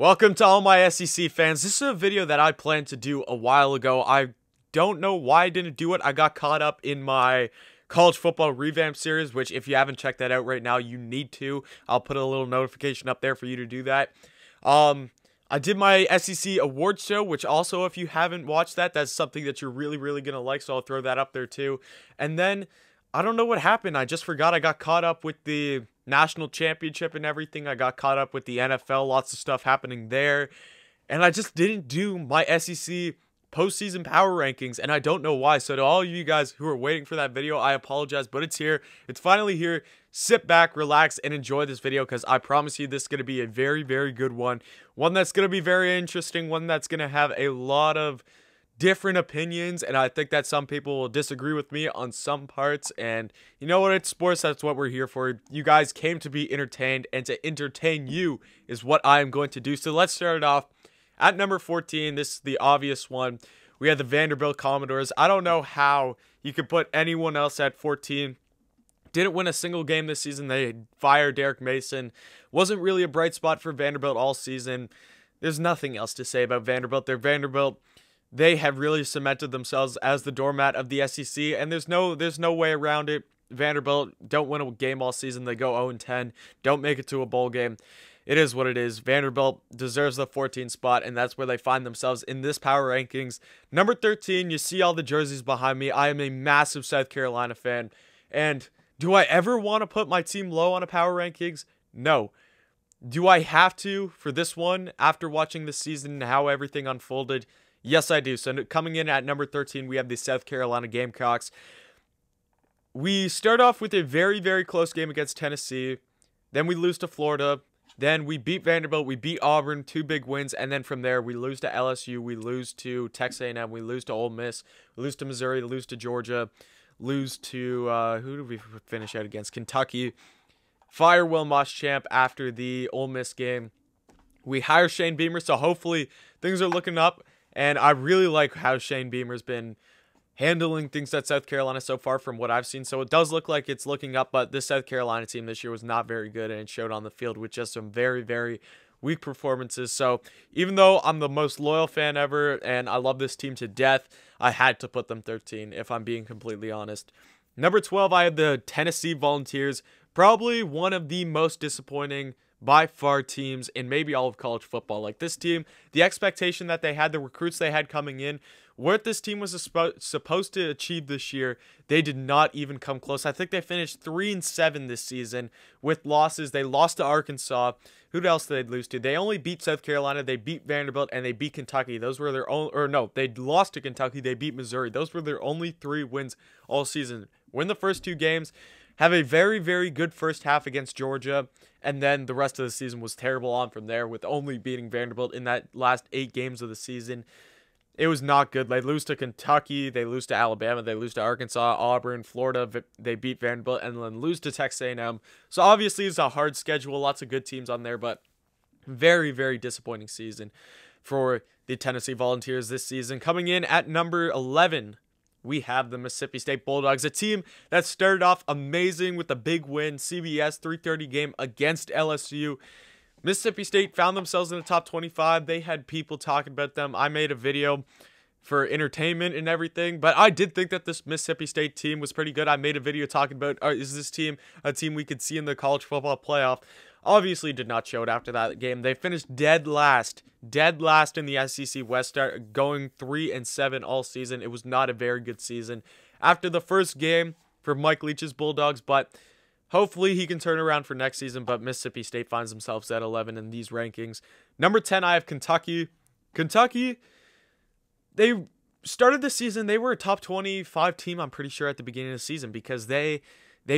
Welcome to all my SEC fans. This is a video that I planned to do a while ago. I don't know why I didn't do it. I got caught up in my college football revamp series, which if you haven't checked that out right now, you need to. I'll put a little notification up there for you to do that. I did my SEC awards show, which also, if you haven't watched that, that's something that you're really going to like, so I'll throw that up there too. And then, I don't know what happened. I just forgot I got caught up with the national championship and everything. I got caught up with the NFL, lots of stuff happening there. And I just didn't do my SEC postseason power rankings, and I don't know why. So to all of you guys who are waiting for that video, I apologize, but it's here. It's finally here. Sit back, relax, and enjoy this video, because I promise you this is going to be a very good one. One that's going to be very interesting, one that's going to have a lot of different opinions, and I think that some people will disagree with me on some parts. And you know what, it's sports. That's what we're here for. You guys came to be entertained, and to entertain you is what I am going to do. So let's start it off at number 14. This is the obvious one. We had the Vanderbilt Commodores. I don't know how you could put anyone else at 14. Didn't win a single game this season. They fired Derek Mason. Wasn't really a bright spot for Vanderbilt all season. There's nothing else to say about Vanderbilt. They're Vanderbilt. They have really cemented themselves as the doormat of the SEC, and there's no way around it. Vanderbilt don't win a game all season. They go 0-10, don't make it to a bowl game. It is what it is. Vanderbilt deserves the 14th spot, and that's where they find themselves in this power rankings. Number 13, you see all the jerseys behind me. I am a massive South Carolina fan, and do I ever want to put my team low on a power rankings? No. Do I have to for this one after watching the season and how everything unfolded? Yes, I do. So coming in at number 13, we have the South Carolina Gamecocks. We start off with a very close game against Tennessee. Then we lose to Florida. Then we beat Vanderbilt. We beat Auburn. 2 big wins. And then from there, we lose to LSU. We lose to Texas A&M. We lose to Ole Miss. We lose to Missouri. Lose to Georgia. Lose to, who did we finish out against? Kentucky. Fire Will Muschamp after the Ole Miss game. We hire Shane Beamer, so hopefully things are looking up. And I really like how Shane Beamer's been handling things at South Carolina so far from what I've seen. So it does look like it's looking up, but this South Carolina team this year was not very good, and it showed on the field with just some very weak performances. So even though I'm the most loyal fan ever and I love this team to death, I had to put them 13 if I'm being completely honest. Number 12, I have the Tennessee Volunteers. Probably one of the most disappointing by far teams in maybe all of college football. Like this team, the expectation that they had, the recruits they had coming in, what this team was supposed to achieve this year, they did not even come close. I think they finished 3-7 this season with losses. They lost to Arkansas. Who else did they lose to? They only beat South Carolina. They beat Vanderbilt, and they beat Kentucky. Those were their own, or no, they lost to Kentucky. They beat Missouri. Those were their only 3 wins all season. Win the first 2 games. Have a very good first half against Georgia, and then the rest of the season was terrible on from there, with only beating Vanderbilt in that last 8 games of the season. It was not good. They lose to Kentucky, they lose to Alabama, they lose to Arkansas, Auburn, Florida, they beat Vanderbilt, and then lose to Texas A&M. So obviously it's a hard schedule, lots of good teams on there, but very disappointing season for the Tennessee Volunteers this season. Coming in at number 11, we have the Mississippi State Bulldogs, a team that started off amazing with a big win, CBS 3:30 game against LSU. Mississippi State found themselves in the top 25. They had people talking about them. I made a video for entertainment and everything, but I did think that this Mississippi State team was pretty good. I made a video talking about, is this team a team we could see in the college football playoff? Obviously did not show it after that game. They finished dead last in the SEC West, going 3-7 all season. It was not a very good season after the first game for Mike Leach's Bulldogs, but hopefully he can turn around for next season. But Mississippi State finds themselves at 11 in these rankings. Number 10, I have Kentucky. Kentucky, they started the season, they were a top 25 team, I'm pretty sure, at the beginning of the season, because they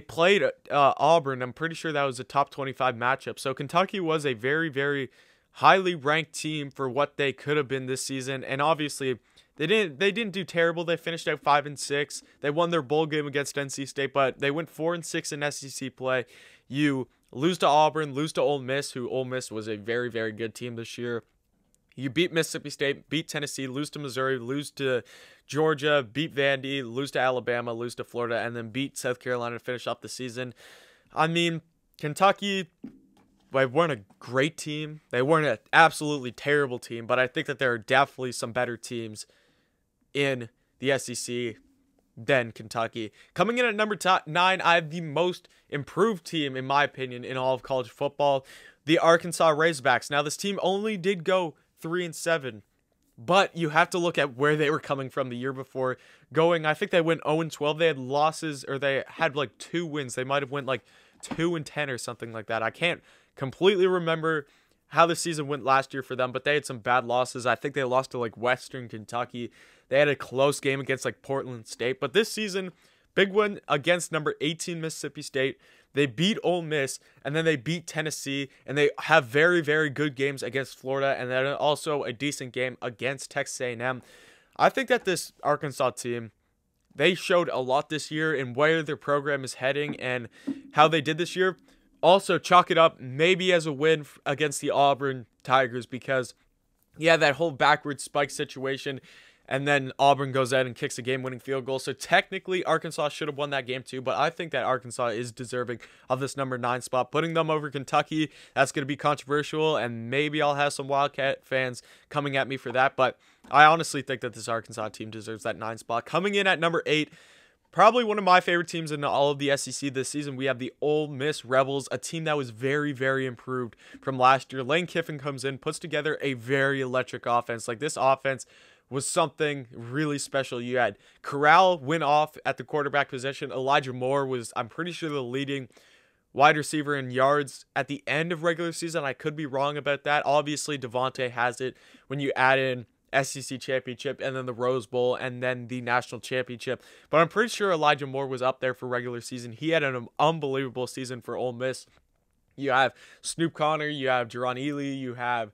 played Auburn. I'm pretty sure that was a top 25 matchup. So Kentucky was a very highly ranked team for what they could have been this season. And obviously, they didn't do terrible. They finished out 5-6. They won their bowl game against NC State, but they went 4-6 in SEC play. You lose to Auburn, lose to Ole Miss, who Ole Miss was a very good team this year. You beat Mississippi State, beat Tennessee, lose to Missouri, lose to Georgia, beat Vandy, lose to Alabama, lose to Florida, and then beat South Carolina to finish up the season. I mean, Kentucky, weren't a great team. They weren't an absolutely terrible team, but I think that there are definitely some better teams in the SEC than Kentucky. Coming in at number 9, I have the most improved team, in my opinion, in all of college football, the Arkansas Razorbacks. Now, this team only did go 3-7, but you have to look at where they were coming from the year before. I think they went 0-12. They had losses, or they had like 2 wins. They might have went like 2-10 or something like that. I can't completely remember how the season went last year for them, but they had some bad losses. I think they lost to like Western Kentucky. They had a close game against like Portland State, but this season, big win against number 18 Mississippi State. They beat Ole Miss, and then they beat Tennessee, and they have very, very good games against Florida, and then also a decent game against Texas A&M. I think that this Arkansas team, they showed a lot this year in where their program is heading and how they did this year. Also, chalk it up maybe as a win against the Auburn Tigers because, yeah, that whole backward spike situation, and then Auburn goes out and kicks a game-winning field goal. So technically, Arkansas should have won that game too, but I think that Arkansas is deserving of this number 9 spot. Putting them over Kentucky, that's going to be controversial, and maybe I'll have some Wildcat fans coming at me for that, but I honestly think that this Arkansas team deserves that 9 spot. Coming in at number 8, probably one of my favorite teams in all of the SEC this season, we have the Ole Miss Rebels, a team that was very, very improved from last year. Lane Kiffin comes in, puts together a very electric offense. Like, this offense was something really special. You had Corral went off at the quarterback position. Elijah Moore was, I'm pretty sure, the leading wide receiver in yards at the end of regular season. I could be wrong about that. Obviously, Devontae has it when you add in SEC championship and then the Rose Bowl and then the national championship. But I'm pretty sure Elijah Moore was up there for regular season. He had an unbelievable season for Ole Miss. You have Snoop Connor, you have Jerron Ely, you have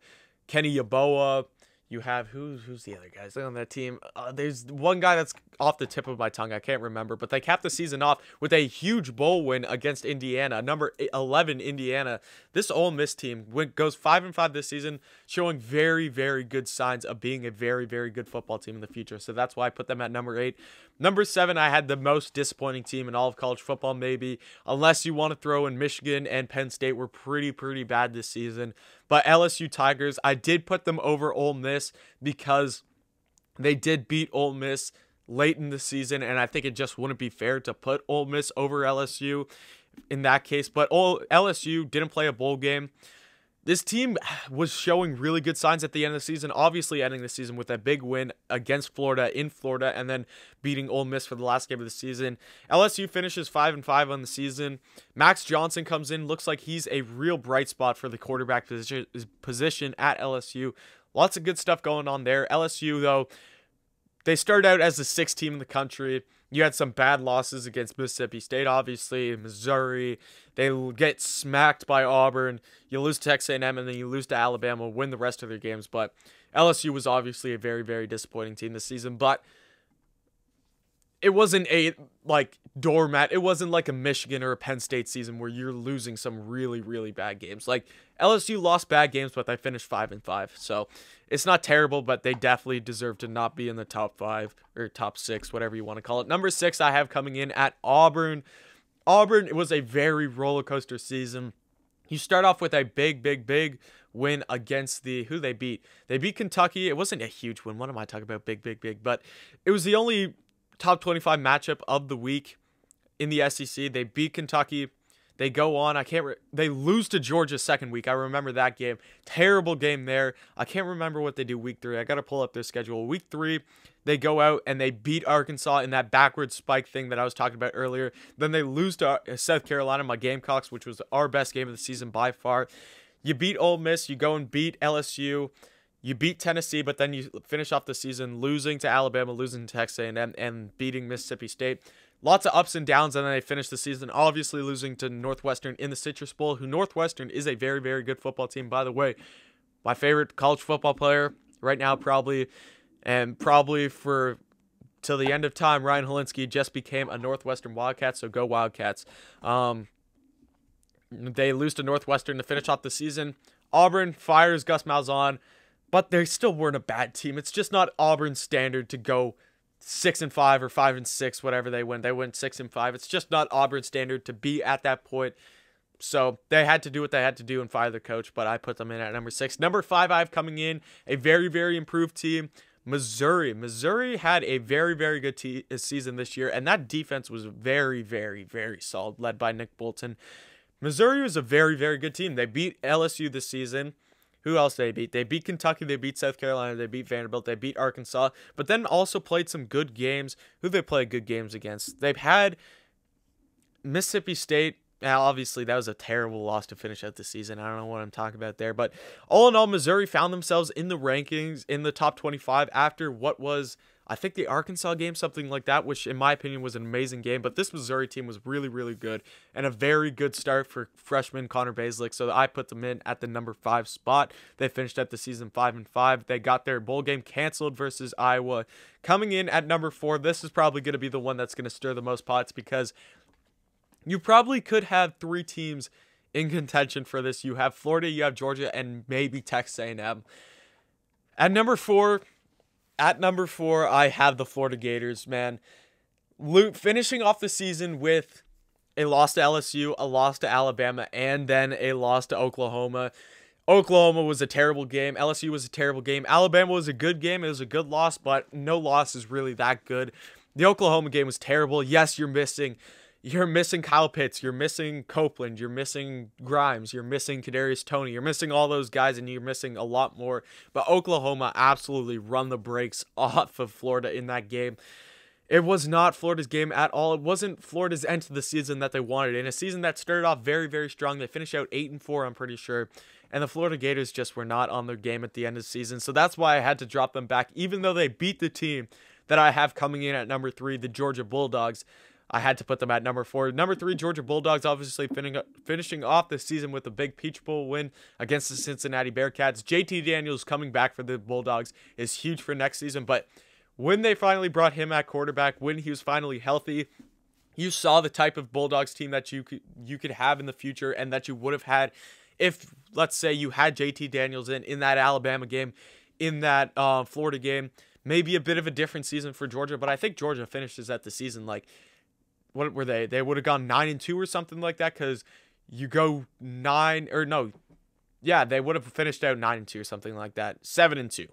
Kenny Yeboah, you have who's the other guys on that team? There's one guy that's off the tip of my tongue. I can't remember, but they capped the season off with a huge bowl win against Indiana, number 11 Indiana. This Ole Miss team goes 5-5 this season, showing very, very good signs of being a very, very good football team in the future. So that's why I put them at number 8. Number 7, I had the most disappointing team in all of college football, maybe, unless you want to throw in Michigan and Penn State were pretty bad this season. But LSU Tigers, I did put them over Ole Miss because they did beat Ole Miss late in the season, and I think it just wouldn't be fair to put Ole Miss over LSU in that case. But LSU didn't play a bowl game. This team was showing really good signs at the end of the season, obviously ending the season with a big win against Florida in Florida and then beating Ole Miss for the last game of the season. LSU finishes 5-5 on the season. Max Johnson comes in, looks like he's a real bright spot for the quarterback position at LSU. Lots of good stuff going on there. LSU, though, they started out as the 6th team in the country. You had some bad losses against Mississippi State, obviously, Missouri. They get smacked by Auburn. You lose to Texas A&M, and then you lose to Alabama, win the rest of their games. But LSU was obviously a very, very disappointing team this season. But it wasn't a, doormat. It wasn't like a Michigan or a Penn State season where you're losing some really, really bad games. Like, LSU lost bad games, but they finished 5-5. So it's not terrible, but they definitely deserve to not be in the top 5 or top 6, whatever you want to call it. Number 6, I have coming in at Auburn. Auburn, it was a very roller coaster season. You start off with a big win against who they beat. They beat Kentucky. It wasn't a huge win. What am I talking about? Big. But it was the only top 25 matchup of the week in the SEC. They beat Kentucky. They go on. They lose to Georgia second week. I remember that game. Terrible game there. I can't remember what they do week 3. I got to pull up their schedule. Week 3, they go out and they beat Arkansas in that backward spike thing that I was talking about earlier. Then they lose to South Carolina, my Gamecocks, which was our best game of the season by far. You beat Ole Miss. You go and beat LSU. You beat Tennessee, but then you finish off the season losing to Alabama, losing to Texas A&M, and beating Mississippi State. Lots of ups and downs, and then they finish the season obviously losing to Northwestern in the Citrus Bowl, who Northwestern is a very, very good football team, by the way. My favorite college football player right now probably for till the end of time, Ryan Helinski just became a Northwestern Wildcat, so go Wildcats. They lose to Northwestern to finish off the season. Auburn fires Gus Malzahn, but they still weren't a bad team. It's just not Auburn's standard to go 6-5 or 5-6, whatever they win. They went 6-5. It's just not Auburn's standard to be at that point. So they had to do what they had to do and fire the coach, but I put them in at number 6. Number 5, I have coming in a very, very improved team, Missouri. Missouri had a very, very good season this year, and that defense was very, very, very solid, led by Nick Bolton. Missouri was a very, very good team. They beat LSU this season. Who else they beat? They beat Kentucky, they beat South Carolina, they beat Vanderbilt, they beat Arkansas, but then also played some good games. Who they played good games against? They've had Mississippi State. Now, obviously, that was a terrible loss to finish out the season. I don't know what I'm talking about there. But all in all, Missouri found themselves in the rankings in the top 25 after what was, I think, the Arkansas game, something like that, which in my opinion was an amazing game. But this Missouri team was really, really good and a very good start for freshman Connor Baselick. So I put them in at the number 5 spot. They finished at the season 5-5. They got their bowl game canceled versus Iowa. Coming in at number 4, this is probably going to be the one that's going to stir the most pots because you probably could have 3 teams in contention for this. You have Florida, you have Georgia, and maybe Texas A&M. At number 4, I have the Florida Gators, man. Finishing off the season with a loss to LSU, a loss to Alabama, and then a loss to Oklahoma. Oklahoma was a terrible game. LSU was a terrible game. Alabama was a good game. It was a good loss, but no loss is really that good. The Oklahoma game was terrible. Yes, you're missing Kyle Pitts, you're missing Copeland, you're missing Grimes, you're missing Kadarius Toney, you're missing all those guys, and you're missing a lot more. But Oklahoma absolutely run the brakes off of Florida in that game. It was not Florida's game at all. It wasn't Florida's end to the season that they wanted. In a season that started off very, very strong, they finished out 8-4, I'm pretty sure. And the Florida Gators just were not on their game at the end of the season. So that's why I had to drop them back, even though they beat the team that I have coming in at number 3, the Georgia Bulldogs. I had to put them at number 4. Number 3, Georgia Bulldogs, obviously finishing off the season with a big Peach Bowl win against the Cincinnati Bearcats. JT Daniels coming back for the Bulldogs is huge for next season, but when they finally brought him at quarterback, when he was finally healthy, you saw the type of Bulldogs team that you could have in the future and that you would have had if, let's say, you had JT Daniels in that Alabama game, in that Florida game. Maybe a bit of a different season for Georgia, but I think Georgia finishes at the season like, what were they? They would have gone 9-2 or something like that, because you go they would have finished out 9-2 or something like that. 7-2.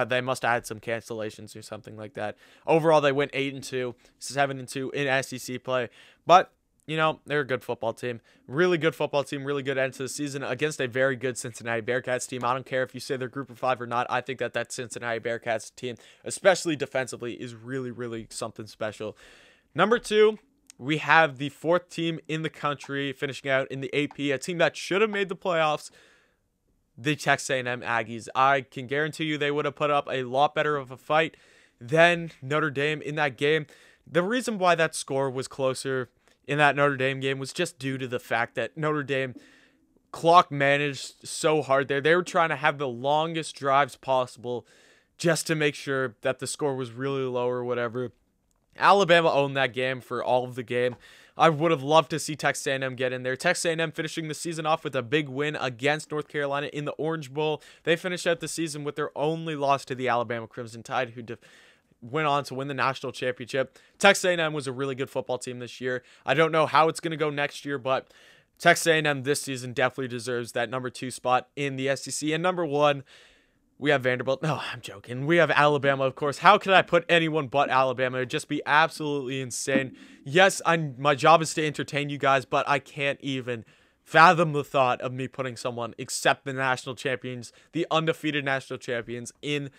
They must have had some cancellations or something like that. Overall, they went 8-2, 7-2 in SEC play. But, you know, they're a good football team. Really good football team. Really good end to the season against a very good Cincinnati Bearcats team. I don't care if you say they're group of 5 or not. I think that Cincinnati Bearcats team, especially defensively, is really, really something special. Number 2, we have the 4th team in the country finishing out in the AP, a team that should have made the playoffs, the Texas A&M Aggies. I can guarantee you they would have put up a lot better of a fight than Notre Dame in that game. The reason why that score was closer in that Notre Dame game was just due to the fact that Notre Dame clock managed so hard there. They were trying to have the longest drives possible just to make sure that the score was really low or whatever. Alabama owned that game for all of the game. I would have loved to see Texas A&M get in there. Texas A&M finishing the season off with a big win against North Carolina in the Orange Bowl. They finished out the season with their only loss to the Alabama Crimson Tide, who went on to win the national championship. Texas A&M was a really good football team this year. I don't know how it's going to go next year, but Texas A&M this season definitely deserves that number 2 spot in the SEC. And number 1, we have Vanderbilt. No, I'm joking. We have Alabama, of course. How could I put anyone but Alabama? It would just be absolutely insane. Yes, my job is to entertain you guys, but I can't even fathom the thought of me putting someone except the national champions, the undefeated national champions, in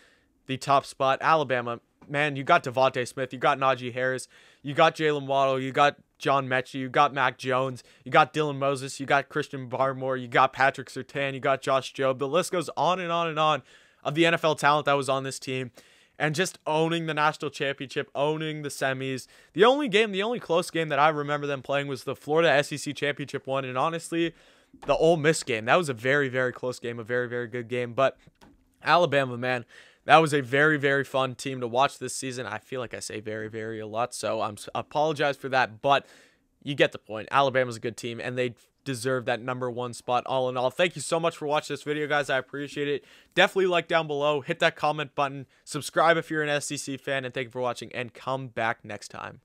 the top spot. Alabama, man, you got Devontae Smith, you got Najee Harris, you got Jalen Waddle, you got John Mechie, you got Mac Jones, you got Dylan Moses, you got Christian Barmore, you got Patrick Surtain, you got Josh Jobe. The list goes on and on and on of the NFL talent that was on this team, and just owning the national championship, owning the semis. The only close game that I remember them playing was the Florida SEC championship one, and honestly, the Ole Miss game. That was a very, very close game, a very, very good game. But Alabama, man, that was a very, very fun team to watch this season. I feel like I say very, very a lot, so I apologize for that, but you get the point. Alabama's a good team, and they deserve that number 1 spot all in all. Thank you so much for watching this video, guys. I appreciate it. Definitely like down below, hit that comment button, subscribe if you're an SEC fan, and thank you for watching, and come back next time.